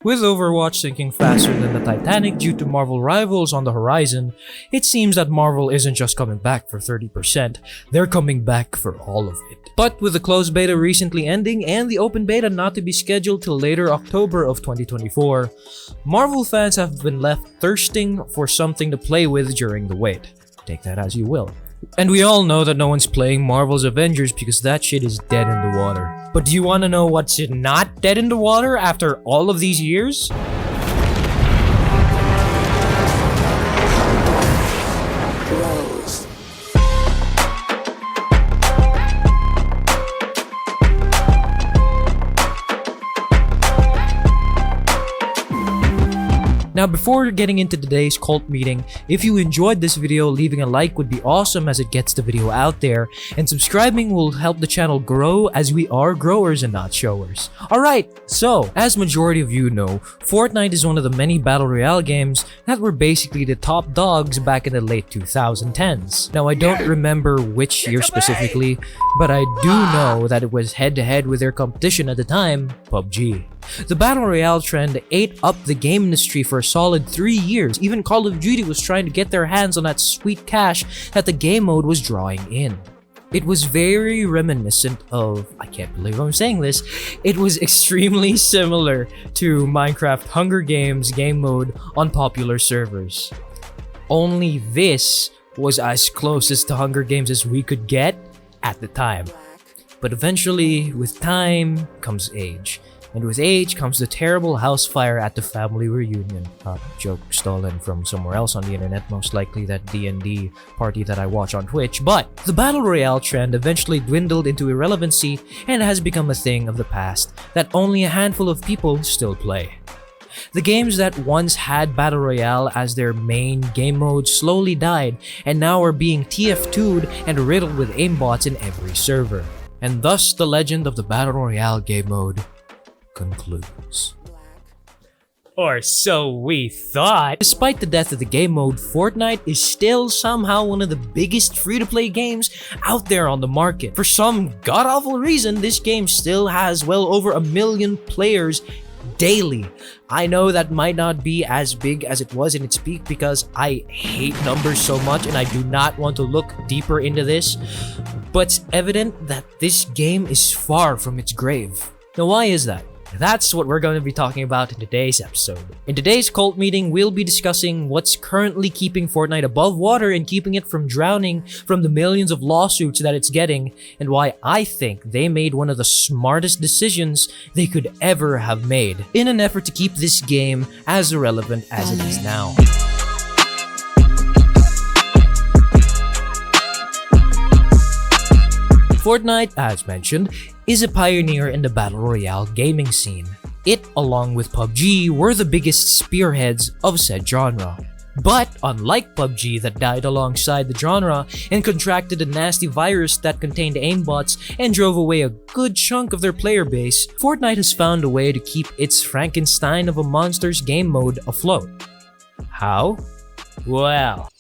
With Overwatch sinking faster than the Titanic due to Marvel rivals on the horizon, it seems that Marvel isn't just coming back for 30%, they're coming back for all of it. But with the closed beta recently ending and the open beta not to be scheduled till later October of 2024, Marvel fans have been left thirsting for something to play with during the wait. Take that as you will. And we all know that no one's playing Marvel's Avengers because that shit is dead in the water. But do you want to know what's not dead in the water after all of these years? Now, before getting into today's cult meeting, if you enjoyed this video, leaving a like would be awesome as it gets the video out there, and subscribing will help the channel grow as we are growers and not showers. Alright, so, as majority of you know, Fortnite is one of the many Battle Royale games that were basically the top dogs back in the late 2010s. Now, I don't remember which year specifically, but I do know that it was head-to-head with their competition at the time, PUBG. The Battle Royale trend ate up the game industry for a solid 3 years. Even Call of Duty was trying to get their hands on that sweet cash that the Gamemode was drawing in. It was very reminiscent of, I can't believe I'm saying this, it was extremely similar to Minecraft Hunger Games Gamemode on popular servers. Only this was as close as to Hunger Games as we could get at the time. But eventually, with time comes age. And with age comes the terrible house fire at the family reunion. Joke stolen from somewhere else on the internet, most likely that D&D party that I watch on Twitch. But the Battle Royale trend eventually dwindled into irrelevancy and has become a thing of the past that only a handful of people still play. The games that once had Battle Royale as their main game mode slowly died and now are being TF2'd and riddled with aimbots in every server. And thus the legend of the Battle Royale game mode concludes. Or so we thought. Despite the death of the game mode, Fortnite is still somehow one of the biggest free-to-play games out there on the market. For some god-awful reason, this game still has well over 1 million players daily. I know that might not be as big as it was in its peak because I hate numbers so much and I do not want to look deeper into this, but it's evident that this game is far from its grave. Now, why is that? That's what we're going to be talking about in today's episode. In today's cult meeting, we'll be discussing what's currently keeping Fortnite above water and keeping it from drowning from the millions of lawsuits that it's getting, and why I think they made one of the smartest decisions they could ever have made in an effort to keep this game as irrelevant as it is now. Fortnite, as mentioned, is a pioneer in the Battle Royale gaming scene. It, along with PUBG, were the biggest spearheads of said genre. But unlike PUBG that died alongside the genre and contracted a nasty virus that contained aimbots and drove away a good chunk of their player base, Fortnite has found a way to keep its Frankenstein of a monster's game mode afloat. How? Well,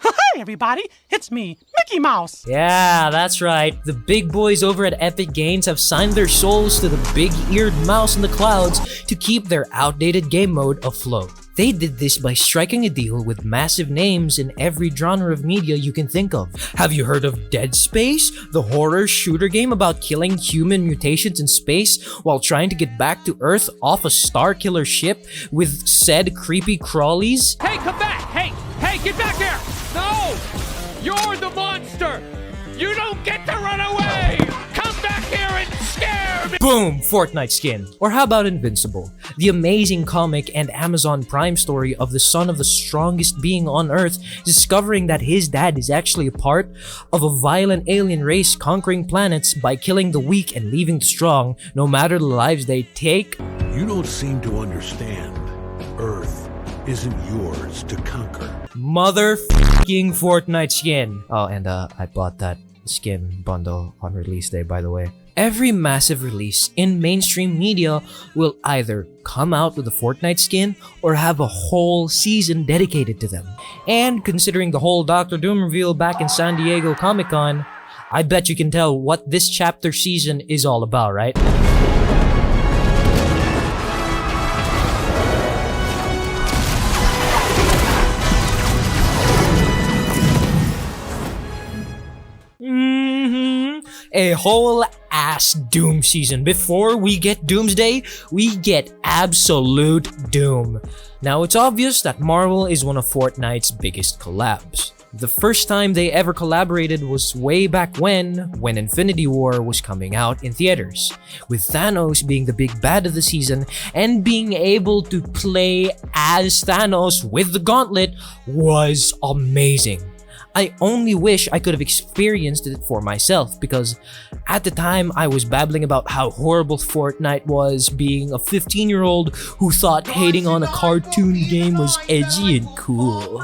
Hi everybody, it's me, Mickey Mouse! Yeah, that's right. The big boys over at Epic Games have signed their souls to the big-eared mouse in the clouds to keep their outdated game mode afloat. They did this by striking a deal with massive names in every genre of media you can think of. Have you heard of Dead Space, the horror shooter game about killing human mutations in space while trying to get back to Earth off a Starkiller ship with said creepy crawlies? Hey, come back! Hey, get back here! No! You're the monster! You don't get to run away! Come back here and scare me! Boom! Fortnite skin. Or how about Invincible? The amazing comic and Amazon Prime story of the son of the strongest being on Earth discovering that his dad is actually a part of a violent alien race conquering planets by killing the weak and leaving the strong, no matter the lives they take. You don't seem to understand. Earth isn't yours to conquer. Motherfucking Fortnite skin. Oh, and I bought that skin bundle on release day, by the way. Every massive release in mainstream media will either come out with a Fortnite skin or have a whole season dedicated to them. And considering the whole Dr. Doom reveal back in San Diego Comic-Con, I bet you can tell what this chapter season is all about, right? a whole ass Doom season. Before we get Doomsday, we get absolute Doom. Now it's obvious that Marvel is one of Fortnite's biggest collabs. The first time they ever collaborated was way back when Infinity War was coming out in theaters, with Thanos being the big bad of the season, and being able to play as Thanos with the gauntlet was amazing. I only wish I could have experienced it for myself, because at the time I was babbling about how horrible Fortnite was, being a 15-year-old who thought hating on a cartoon game was edgy and cool.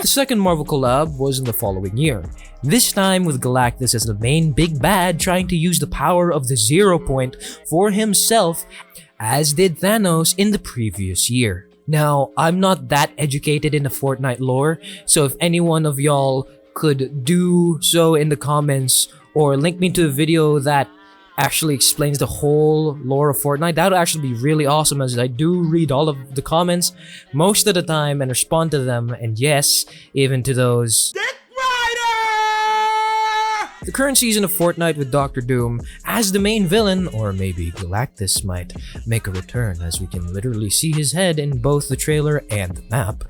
The second Marvel collab was in the following year, this time with Galactus as the main big bad trying to use the power of the 0 point for himself, as did Thanos in the previous year. Now, I'm not that educated in the Fortnite lore, so if any one of y'all could do so in the comments or link me to a video that actually explains the whole lore of Fortnite, that would actually be really awesome, as I do read all of the comments most of the time and respond to them, and yes, even to those. The current season of Fortnite with Dr. Doom as the main villain, or maybe Galactus might make a return as we can literally see his head in both the trailer and the map,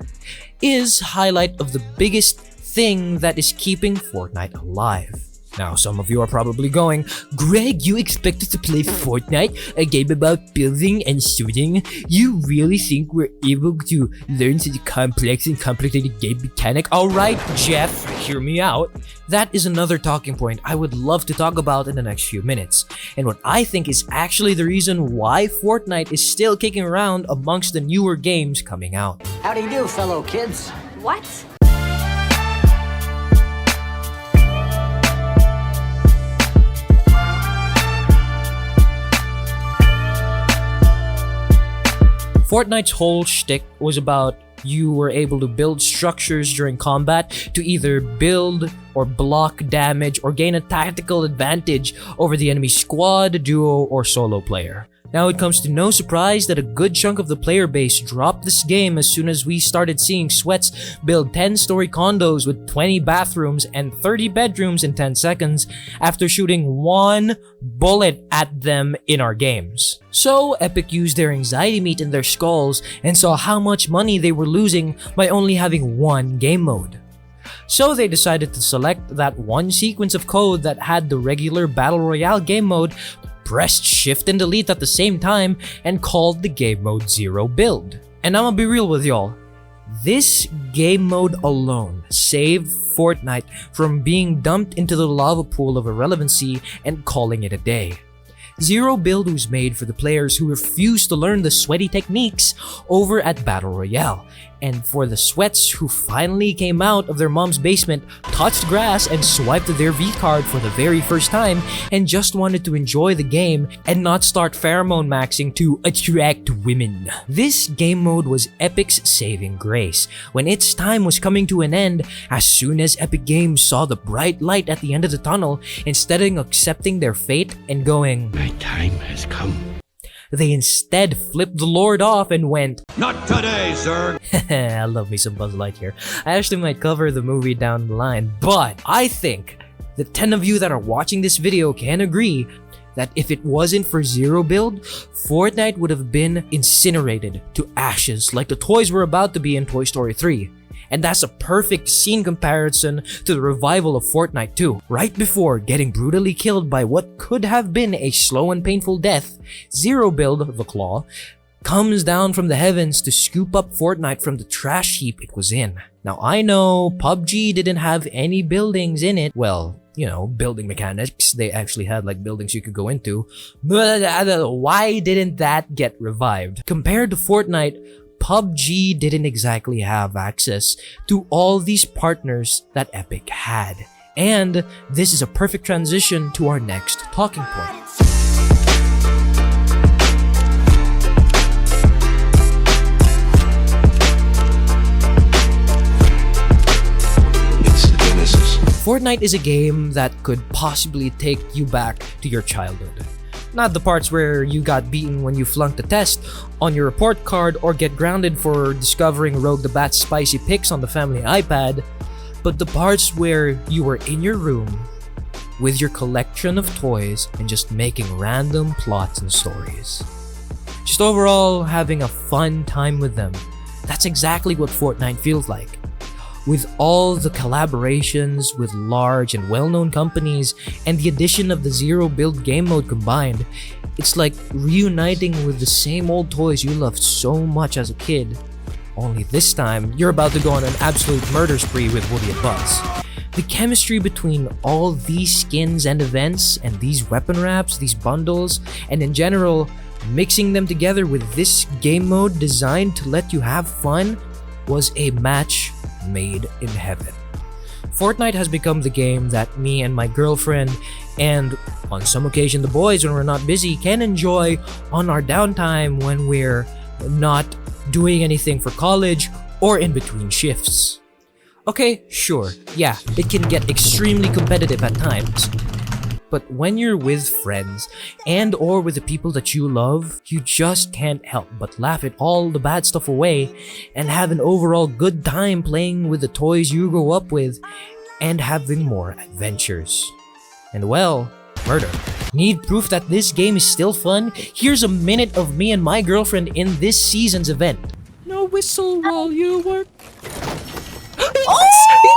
is highlight of the biggest thing that is keeping Fortnite alive. Now, some of you are probably going, Greg, you expect us to play Fortnite, a game about building and shooting? You really think we're able to learn such a complex and complicated game mechanic? Alright, Jeff, hear me out. That is another talking point I would love to talk about in the next few minutes, and what I think is actually the reason why Fortnite is still kicking around amongst the newer games coming out. How do you do, fellow kids? What? Fortnite's whole shtick was about you were able to build structures during combat to either build or block damage or gain a tactical advantage over the enemy squad, duo, or solo player. Now it comes to no surprise that a good chunk of the player base dropped this game as soon as we started seeing sweats build 10-story condos with 20 bathrooms and 30 bedrooms in 10 seconds after shooting one bullet at them in our games. So Epic used their anxiety meat in their skulls and saw how much money they were losing by only having one game mode. So they decided to select that one sequence of code that had the regular Battle Royale game mode, pressed Shift and Delete at the same time, and called the game mode 0 build. And I'm gonna be real with y'all, this game mode alone saved Fortnite from being dumped into the lava pool of irrelevancy and calling it a day. 0 build was made for the players who refused to learn the sweaty techniques over at Battle Royale, and for the sweats who finally came out of their mom's basement, touched grass, and swiped their V-card for the very first time, and just wanted to enjoy the game and not start pheromone maxing to attract women. This game mode was Epic's saving grace. When its time was coming to an end, as soon as Epic Games saw the bright light at the end of the tunnel, instead of accepting their fate and going, "My time has come," they instead flipped the Lord off and went, "Not today, sir." I love me some Buzz Lightyear. I actually might cover the movie down the line, but I think the 10 of you that are watching this video can agree that if it wasn't for 0 build, Fortnite would have been incinerated to ashes like the toys were about to be in Toy Story 3. And that's a perfect scene comparison to the revival of Fortnite 2. Right before getting brutally killed by what could have been a slow and painful death, 0 build, the Claw, comes down from the heavens to scoop up Fortnite from the trash heap it was in. Now I know PUBG didn't have any buildings in it, well, you know, building mechanics, they actually had like buildings you could go into, but why didn't that get revived? Compared to Fortnite, PUBG didn't exactly have access to all these partners that Epic had. And this is a perfect transition to our next talking point. It's the Genesis. Fortnite is a game that could possibly take you back to your childhood. Not the parts where you got beaten when you flunked a test on your report card or get grounded for discovering Rogue the Bat's spicy pics on the family iPad. but the parts where you were in your room with your collection of toys and just making random plots and stories. Just overall having a fun time with them. That's exactly what Fortnite feels like. With all the collaborations with large and well-known companies and the addition of the zero-build game mode combined, it's like reuniting with the same old toys you loved so much as a kid. Only this time, you're about to go on an absolute murder spree with Woody and Buzz. The chemistry between all these skins and events, and these weapon wraps, these bundles, and in general, mixing them together with this game mode designed to let you have fun, was a match made in heaven. Fortnite has become the game that me and my girlfriend, and on some occasion the boys when we're not busy, can enjoy on our downtime when we're not doing anything for college or in between shifts. Okay, sure, yeah, it can get extremely competitive at times. But when you're with friends and or with the people that you love, you just can't help but laugh at all the bad stuff away and have an overall good time playing with the toys you grew up with and having more adventures. And well, murder. Need proof that this game is still fun? Here's a minute of me and my girlfriend in this season's event. No whistle while you work.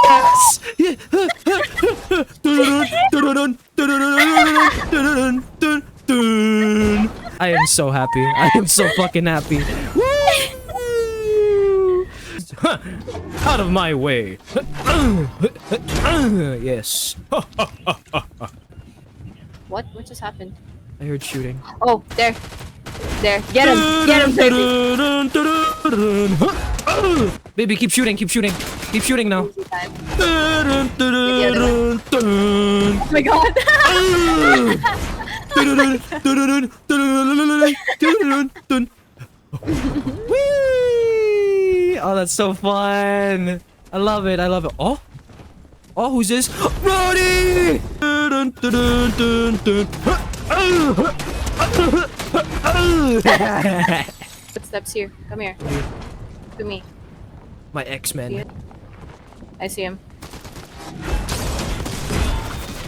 Yes! I am so happy. I am so fucking happy. Woo! Out of my way. Yes. What? What just happened? I heard shooting. Oh, there. There. Get him! Get him, baby! Baby, keep shooting, keep shooting. Keep shooting now. Oh my god! Whee! Oh, that's so fun. I love it, I love it. Oh? Oh, who's this? Brody! Footsteps here. Come here. To me. My X-Men. I see him.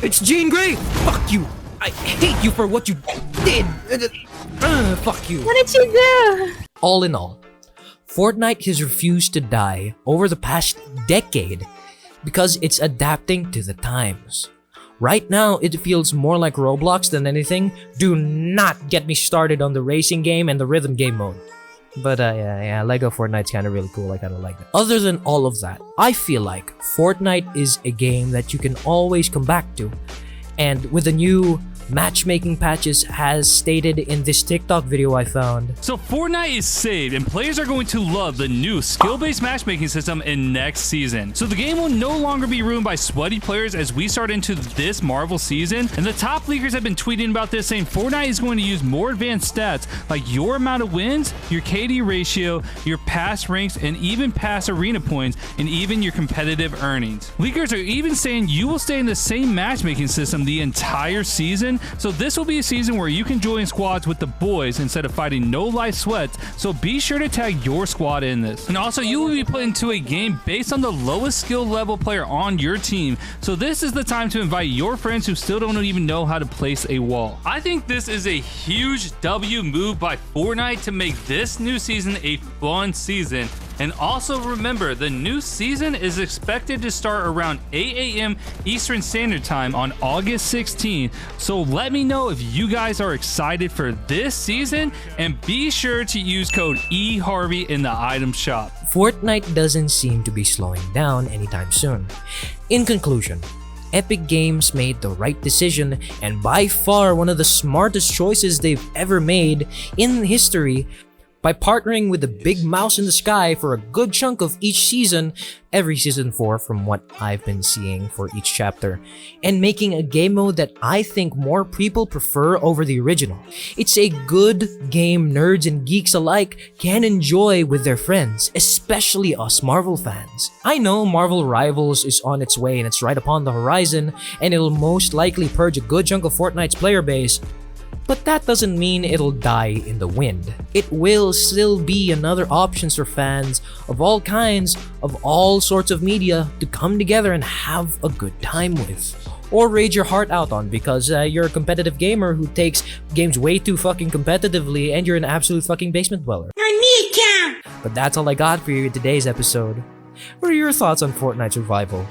It's Jean Grey! Fuck you! I hate you for what you did! Fuck you. What did you do? All in all, Fortnite has refused to die over the past decade because it's adapting to the times. Right now, it feels more like Roblox than anything. Do not get me started on the racing game and the rhythm game mode. But yeah, Lego Fortnite's kind of really cool. I kind of like it. Other than all of that, I feel like Fortnite is a game that you can always come back to. And with the new matchmaking patches as stated in this TikTok video I found. So Fortnite is saved and players are going to love the new skill-based matchmaking system in next season. So the game will no longer be ruined by sweaty players as we start into this Marvel season. And the top leakers have been tweeting about this, saying Fortnite is going to use more advanced stats like your amount of wins, your KD ratio, your pass ranks, and even pass arena points, and even your competitive earnings. Leakers are even saying you will stay in the same matchmaking system the entire season. So this will be a season where you can join squads with the boys instead of fighting no life sweats, so be sure to tag your squad in this. And also you will be put into a game based on the lowest skill level player on your team, so this is the time to invite your friends who still don't even know how to place a wall. I think this is a huge W move by Fortnite to make this new season a fun season. And also remember, the new season is expected to start around 8 a.m. Eastern Standard Time on August 16th. So let me know if you guys are excited for this season, and be sure to use code EHarvey in the item shop. Fortnite doesn't seem to be slowing down anytime soon. In conclusion, Epic Games made the right decision and by far one of the smartest choices they've ever made in history by partnering with the big mouse in the sky for a good chunk of each season, every season 4 from what I've been seeing for each chapter, and making a game mode that I think more people prefer over the original. It's a good game nerds and geeks alike can enjoy with their friends, especially us Marvel fans. I know Marvel Rivals is on its way and it's right upon the horizon, and it'll most likely purge a good chunk of Fortnite's player base, But that doesn't mean it'll die in the wind. It will still be another option for fans of all kinds, of all sorts of media to come together and have a good time with. Or rage your heart out on because you're a competitive gamer who takes games way too fucking competitively and you're an absolute fucking basement dweller. But that's all I got for you in today's episode. What are your thoughts on Fortnite Survival?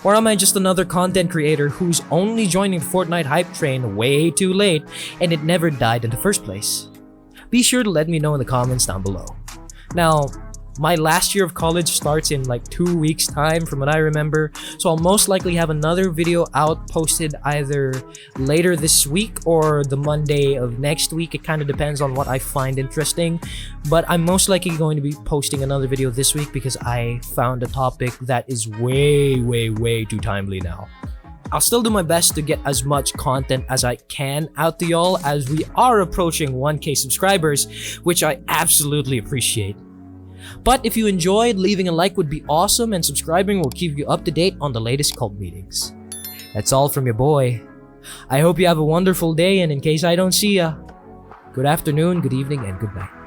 Or am I just another content creator who's only joining the Fortnite hype train way too late and it never died in the first place? Be sure to let me know in the comments down below. Now, my last year of college starts in like 2 weeks time from what I remember, so I'll most likely have another video out posted either later this week or the Monday of next week. It kind of depends on what I find interesting, but I'm most likely going to be posting another video this week because I found a topic that is way too timely now. I'll still do my best to get as much content as I can out to y'all as we are approaching 1K subscribers, which I absolutely appreciate. But if you enjoyed, leaving a like would be awesome, and subscribing will keep you up to date on the latest cult meetings. That's all from your boy. I hope you have a wonderful day, and in case I don't see ya, good afternoon, good evening, and good night.